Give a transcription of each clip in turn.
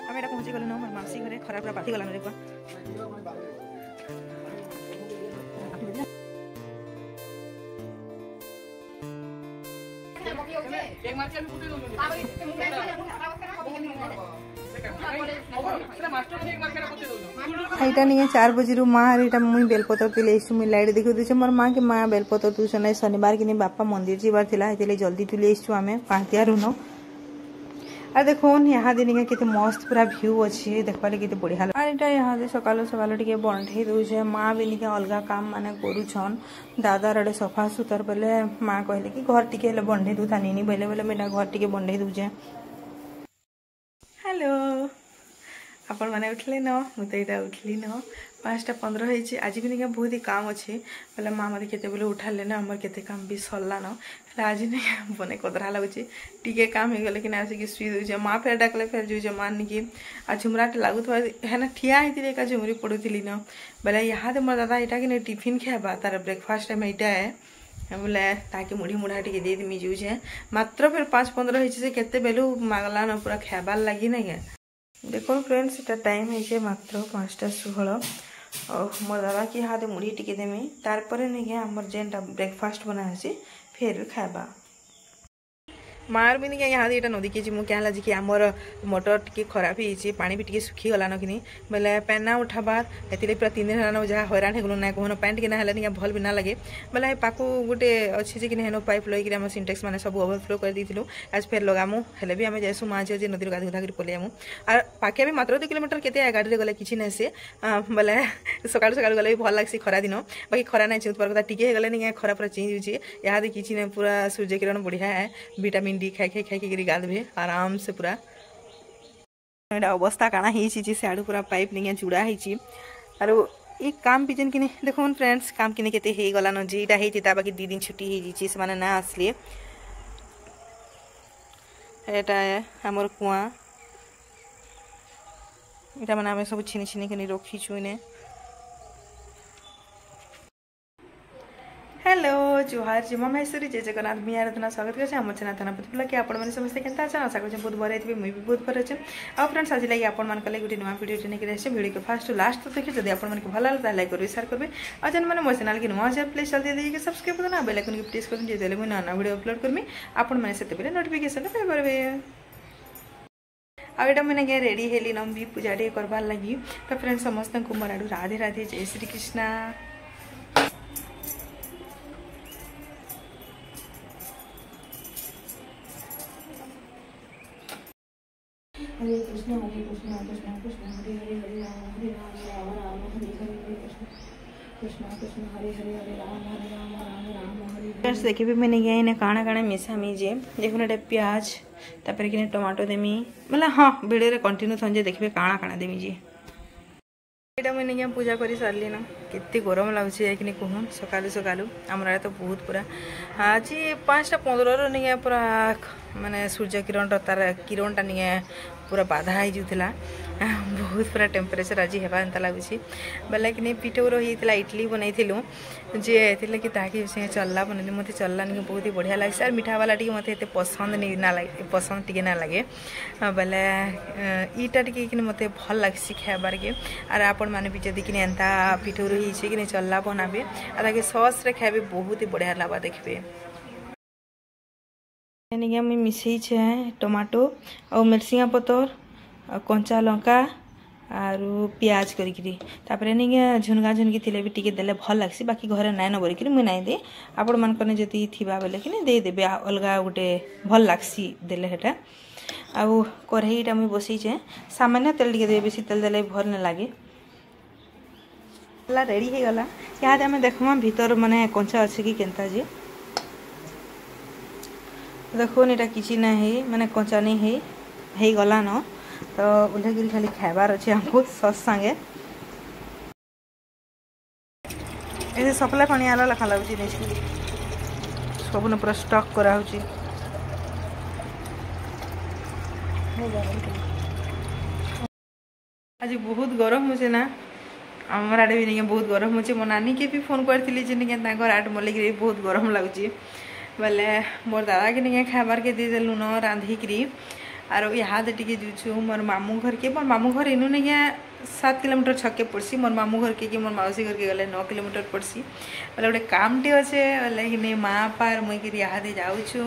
आम एटा पहुँची गलु मोर मासी घरे खरा पूरा पाती गलान देखा এইটা নিয়ে 4 बजे माँ एटा मुई बेलपतर तुले मुई लाइट देखो दूचे मोर माँ के माँ बेलपतर तुसन शनिवार कि बापा मंदिर जीवार थिला जल्दी तुले आम पातियारू न और देखो यहाँ दिन के मस्त पूरा व्यू अच्छे देखा के बढ़िया और यहाँ यहाँ सकाल सकाल टे बंधे दूचे माँ भी निके अलग काम माने करुछन दादा रे सफा सुतर बेले माँ कहले कि घर टी बंधे दू था नी बेले बेले मेरा घर टी बंधे दूचे। हेलो आपण मैंने उठले न मुझे यहाँ उठली न 5:15 होती आज भी निका बहुत ही काम अच्छे बोले माँ मत के बेले उठाले ना आमर के काम भी सरला न आज नहीं बने कदरा लगुच टी काम हो गले कि आसिक शुई दूचे माँ फेर डाकले फेर जुचे मान कि आ झुमराट लगुवा है ना ठिया होती का झुमरी पड़ूली न बोले यहाँ मोर दादा यहाँ कि टिफिन खावा तार ब्रेकफास्ट टाइम यहाँ बोले ताकि मुढ़ी मुढ़ा टी दे देमी जुचे मात्र फिर 5:15 होती केते बेलू मागला न पूरा खाबार लगी ना क्या देखो फ्रेंड्स इटा टाइम है मात्र 5:16 और मोर दादा कि हाथ मुढ़ी टिके देमी तार नहीं आमर जेनटा ब्रेकफास्ट बना फिर खाबा मार भी नहीं यहाँ यहाँ नदी के मुझे क्या कि आमर मोटर टी खराब हो पानी भी टी सुखी गलान कि बोले पैन ना उठाबार ये पूरा 3 दिन है जहाँ हैरान हो गलु ना कहन पैन टी ना भल भी ना लगे बोले पाकू गोटे अच्छे कि हेन पाइप लगे आम सिंटेक्स मैंने सब ओवरफ्लो कर देलु आज फेर लगामु हेले भी आम जाइसु माँ झी नदी गाधी गुधा कर पलियामु और पाखे भी मात्र 2 किलोमीटर के गाड़ी गले कि ना से बोले सका सका गले भल लगे खरा दिन बाकी खरा ना चुतबार कथा टी गले नहीं खरा पूरा चेंज हो यहाँ कि ना पूरा सूर्य किरण बढ़िया है विटामिन डी खाई खाई खाई खाई गाधे आराम से पूरा अवस्था काना ही सियाड़ू पूरा पाइप नहीं जुड़ा है और ये काम भी जन कि देखो फ्रेंड्स काम कि के गलान जीटा होता बाकी 2 दिन छुट्टी से माने ना आसलिए आमर कुआ यहाँ मैंने आम सब छिनी छिनी कि रखीचु इने। हेलो जुहार जी माँ महेश्वरी जय जगन्नाथ मी आराधना स्वागत कर चैनल थाना कि आपण मैंने समस्त केंता अच्छा आशा कर बहुत भर थी मुझे भी बहुत भर अच्छे आ फ्रेंड्स आज लगे आपण मान लगे गोटे नुआ वीडियो नहीं वीडियो को फास्ट लास्ट तो देखिए जब आपण को भल लगे लाइक करेंगे शेयर करेंगे और जन मैंने मोर चैनल की नुआ प्लीज जल्दी देखिए सब्सक्राइब करना बेल आइकन को प्रेस कर देते मुझे नया वीडियो अपलोड करमी आपण मैंने से नोटिफिकेशन पाइबे। आईटा मैंने रेडी हेली नंबी पूजा टे करवार लगी तो फ्रेंड्स समस्त को मोर आड़ू राधे राधे जय श्री कृष्णा। हरे कृष्ण कृष्ण कृष्ण हरे हरे हरे राम राम हरे हरे कृष्ण कृष्ण हरे हरे हरे राम राम राम हरे। फ्रेंड्स देखिए भी मैंने गया इन्हें काଣା काଣା मिसा मीजे देखो ना प्याज तापर कि टमाटो देमी मतलब हाँ वीडियो रे कंटिन्यू थंजे देखिए काଣା काଣା देमी जी यहाँ मैंने क्या पूजा कर सारे ना केते गरम लगे कि कहूँ सकालू सकालू आमर तो बहुत पूरा आज 5:15 नहीं पूरा माने सूर्य किरण तार किरणटा नहीं पूरा बाधा हो बहुत पूरा टेम्परेचर आज हेबा एंता लगुच बोले कि पिठौर होता इडली बनईलु जे कि ताकि चल्ला बनैली मत चल्ला नहीं बहुत ही बढ़िया लगे और मीठा वाला टी मत पसंद नहीं ना लगे पसंद टी ना लगे बोले ईटा टी मत भल लगे खाबार के और आपण मैंने भी जदि कि एंता पिठौर हो चल्ला बनाबे और सस रे खाबे बहुत ही बढ़िया लगा देखिए मिसई टमाटो और मिर्सिंगा पतर कंचा लंका आर प्याज करी झुनगा झुनगी थी भी टी देले भल लगे बाकी घरे नाइन न बोलिक मुझे नाई दे आपण मन जदि थी बोले कि देदेवे अलग गोटे भल लग्सी देले हेटा आउ कढ़ईटा मुझे बसईचे सामान्य तेल टे दे बेसी तेल देले भल नहीं लगे रेडी हो गला यहाँ आम देखमा भीतर माने कंचा अच्छे कि केनता जे देखो यहाँ किसी ना है माने कंचा नहीं है गला न तो ओल्हेगिरी खाली खाइबार अच्छे हमको सस सांगे ये सप्लाई पानी आला लखा लगुच सब पूरा स्टक करा आज बहुत गरम हो ना आमर आड़े भी नहीं बहुत गरम हो मो नानी के भी फोन करी आठ मल्लिक बहुत गरम लगुच बोले मोर दादा के नहीं खाबार के दे देलु न रांधिकी आर इहादे टिके जुछु मोर मामू घर के मोर मामू घर इनु नहीं 7 किलोमीटर छके पड़सी मोर मामू घर के मोर मौसी घर के गले 9 किलोमीटर पड़सी बोले गोटे कामटे अच्छे बोले कि माँ पार मुई कि इहादे जाऊछु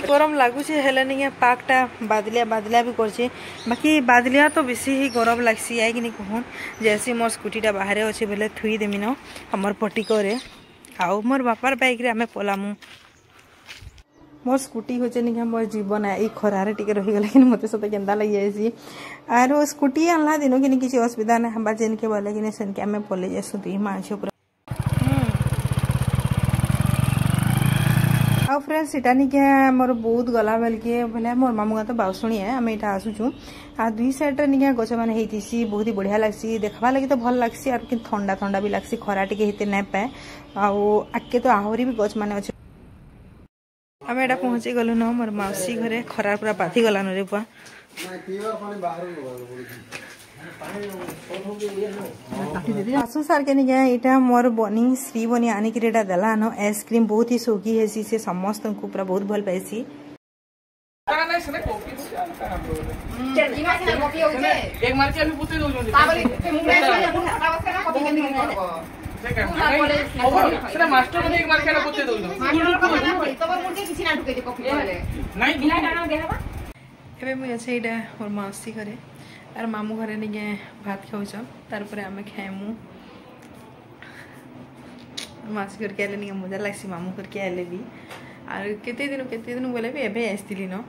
गरम लगुचे हेले नहीं पाकटा बादलिया बादलिया भी करछे बाकी बादलिया तो बेसी ही गरम लगसी आई कि नहीं कहूँ जैसे मोर स्कूटीटा बाहर अच्छे बोले थुई देमी न हमर पटिकरे आउ मोर बापार बाइक रे आमे पलामु मोर स्कूटी होचे नहीं मोर जीवन है ये खरारे टिके रही गले कि मते सते केंदा लगी जायसी आर स्कूटी आनला दिनो कि किसी असुविधा ना हम जेन के बोले कि सेन के आमे पले जेसु दी माछ ऊपर आ फ्रेंड्स इटा नहीं के मोर बहुत गला बेल के बोले मोर मामू तो बाउसुणी है आमे इटा आसुछु आ दुई साइड रे नहीं गछ माने हेतिसी बहुत ही बढ़िया लागसी देखबा लगी तो भल लागसी आर कि ठंडा ठंडा भी लागसी खरा टिके हेते नै पाए आ आके तो आहुरी भी गछ माने अछि आम एटा पहुँची गलु न मोर मौसी घरे खरा पूरा बाधी गलान रे पुआ आसु सार के नहीं यहाँ मोर बनी श्री बनी आनिक देला न आइसक्रीम बहुत ही शौकी है से समस्त को पूरा बहुत भल पाइसी मोर मौसी घरे आर मामू घरे नहीं भात खाऊन तार आम खाएमु मौसी घर के आले नहीं मजा लगसी मामू घर के आले भी आर केते दिन बोले भी एबे आसती न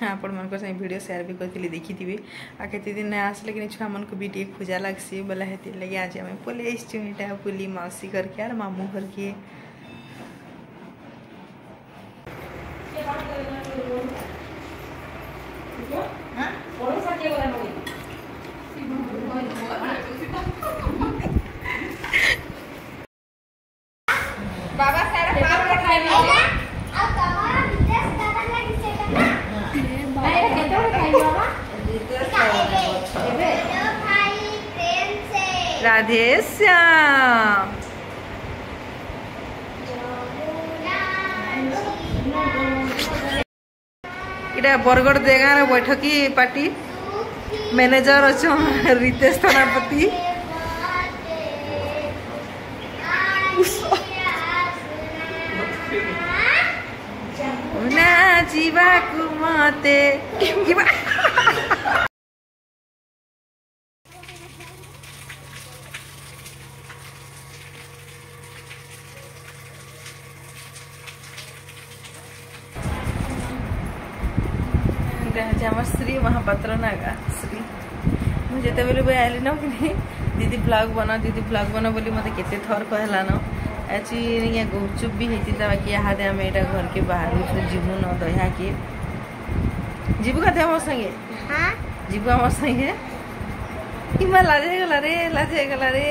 आपण मन वीडियो शेयर भी करती देखी आ केते दिन आसले कि छुआ मन को भी टे खोजा लगसी बोला हेती लगे आज आम पले आसटा बुली मौसी घर के आर मामू घर के बाबा सारा पार पठाई आ तमारा विदेश दादा लगी सेटा ना भाई केतो खाई बाबा एबे तो भाई प्रेम से राधे श्याम इटा बरगड़ देगा रे बैठकी पार्टी मैनेजर अच्छो रितेश थानापति ना जीवा कुमाते श्री महापात्र नागा श्री मुझे बेले आइली न कि दीदी ब्लॉग बना बोली मत केते थर कहला न अच्छी गुपचुप भी होता बाकी यहाँ आम यहाँ घर के बाहर जीवु न दया के जीवु कहते मोर संगे जीवु आम संगे इमा लाजे गला रे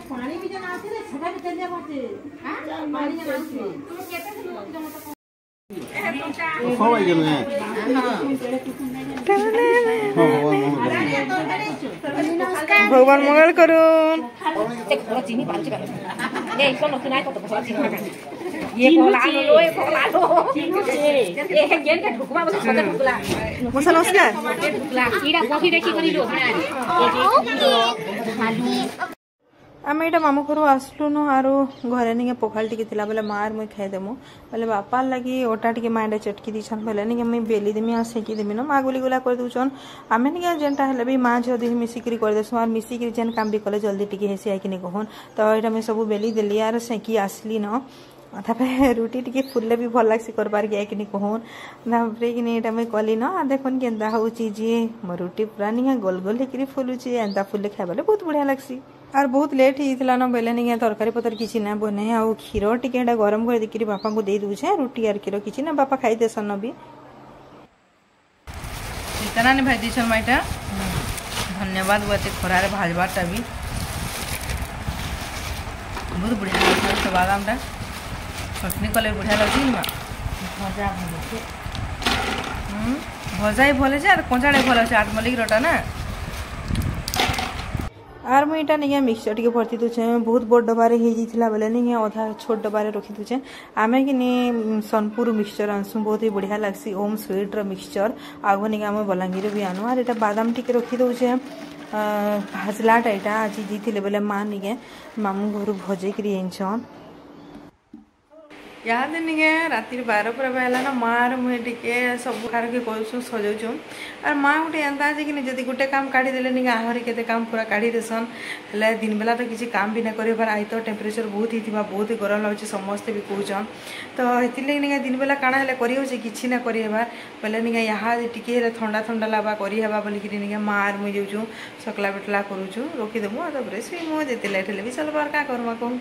पानी भी जना आते रे छटा के चल जा बाटे हां पानी जना आते तुम केते लोग भगवान मंगल करूं आम यहाँ मामू घर आसलु न आरो घरे नहीं पखाल टी बोले मार मुई खाईदेमु बोले बापा लगी ओटा टी माँ चटकी दीछन बोले नहीं मुई बेली देमी आ सेकी देमी न माँ गुली गुला कर दून आम नहीं जेनटा है भी माँ झी दी मिसिक करदेसु और मिसिक जेन काम भी कले जल्दी टी हेसी आई कि कहन तो यहाँ मुझे सब बेली देली आर सेकी आसली न तापर रुटी टी फुलले भी भल लगे करबार कि कहन तापर कि यहाँ मुझे कली न देखन केन्ता हूँ जी रुटी पूरा नहीं गोल गोल होकर फुलुची एंता फुले खाइबा बहुत बढ़िया लगसी और बहुत लेट होता न बोले नहीं तरकारी पतर किसी ना बने आ क्षीर टी गरम कर देखिए बापा को दे दूचे रुटी और क्षीर किसी ना बापा खाई देसन भी इतना नहीं भाई दीछन माइटा धन्यवाद बुआते खरारे भाजबाटा भी बहुत बढ़िया लगता बादामटा चटनी कले बढ़िया लगे भजा भजा ही भले कचाड़े भल अच्छे आठ मल्लिक रोटा ना आर मुई इटा नहीं मिक्सचर टी भर्ती दूचे बहुत बड़ डबारे हो बोले नहीं अधा छोट डबारे रखी दूचे आमे कि सोनपुर मिक्सचर आनसु बहुत ही बढ़िया लगसी ओम स्वीट मिक्सचर आगो नहीं आम बलांगीर भी आनु आर एटा बादाम टी रखी दौचे भाजलाटा यहाँ आज जीते बोले माँ निके मामू घर भजेक आनछन यहाँ दिन निके राति 12 पूरा बहला ना माँ मुझे टिके सब खार के करूँ सजाऊँ और माँ गोटे एंता है कि जब गोटे काम काढ़ी देले निके आहरी केते काम पूरा काढ़ी देसन हेल्ले दिन बेला तो किसी काम भी ना करे आई तो टेम्परेचर बहुत ही बहुत ही गरम लगे समस्ते भी कहन तो ये निके दिन बेला काଣା हेल्ले करी किसी ना करी बोले निके यहाँ टिके ठंडा ठंडा लगा करा बोलिक निके माँ मुझे जाऊँ सकला बेटला करूँ रखीदेमु तापर से मुझे जिते लेट हेल्ले भी चलबार क्या करमा कहूँ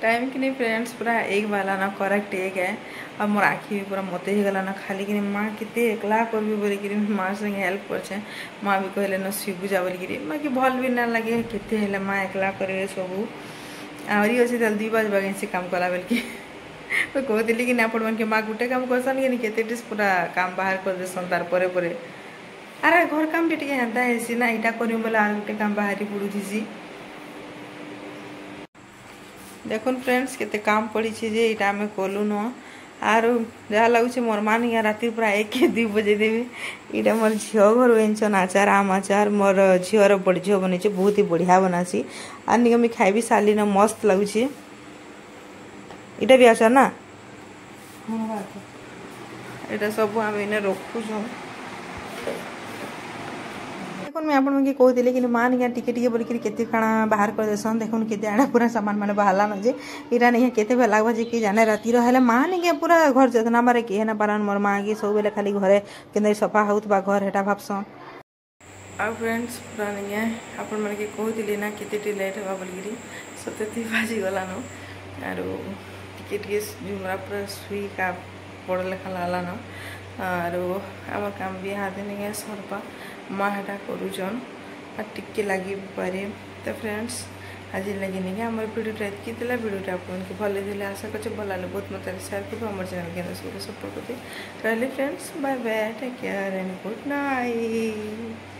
टाइम कि नहीं फ्रेंड्स पूरा एक वाला ना करेक्ट एक है और मोर आखि भी पूरा मते ही गला ना खाली कि माँ कितने एकला करबी बोल कि माँ संगे हेल्प कर माँ भी कहले न शिबू जा बोल कि माँ कि भल भी ना लगे केते हेले माँ एकला करे सबू आहरी अच्छे तेल 2 बजे से काम कला बोल कि कहती कि आपण के माँ गोटे काम करसन कि केते डिस पूरा काम बाहर कर देसन तार परे परे अरे घर काम भी टिके हेंता हेसी ना इटा करी बोले आर गोटे काम बाहरी पड़ुथी देखुन फ्रेंड्स केते काम पड़ी जे इटा आम कलु न आर जहाँ लगुच मोर मान या राति पूरा 1-2 बजे देवी इटा मोर झील घर एनछन आचार आम आचार मोर झीवर बड़ झील बन बहुत ही बढ़िया बनासी आर निके मुझे खाई भी सारी न मस्त लगुच इटा भी आचार ना इटा सब आम इन रखुँ मैं आप कहती कि माँ निका टिके बोलिक केते खाना बाहर कर देसन देखुन केते आड़े पूरा सामान मैंने बाहरला न जे इरा नहीं केते बेला लगवा जे कि जाने राति हेल्ले माँ निके पूरा घर जतना बारे किए ना पारन मोर माँ की सब बेले खाली घरे के सफा होता घर हेटा भावसन आ फ्रेंड्स पूरा नहीं आपण मैंने कहती ना केते लेट होगा बोलिक 7 बाजी गलान आर टिके झुमरा पूरा सुई का बड़ लेखा लागला न आर आम काम भी हाथ नहीं सरपा माँ हेटा करुचन और टिके लगे पारे तो फ्रेंड्स आज लगे नहीं आम भिडियोटा एतकी भिडियोटा आपको भल लगे आशा कर भल लगे बहुत मत सेयार कर आम चैनल के सपोर्ट करते रही friends bye bye take care and good night.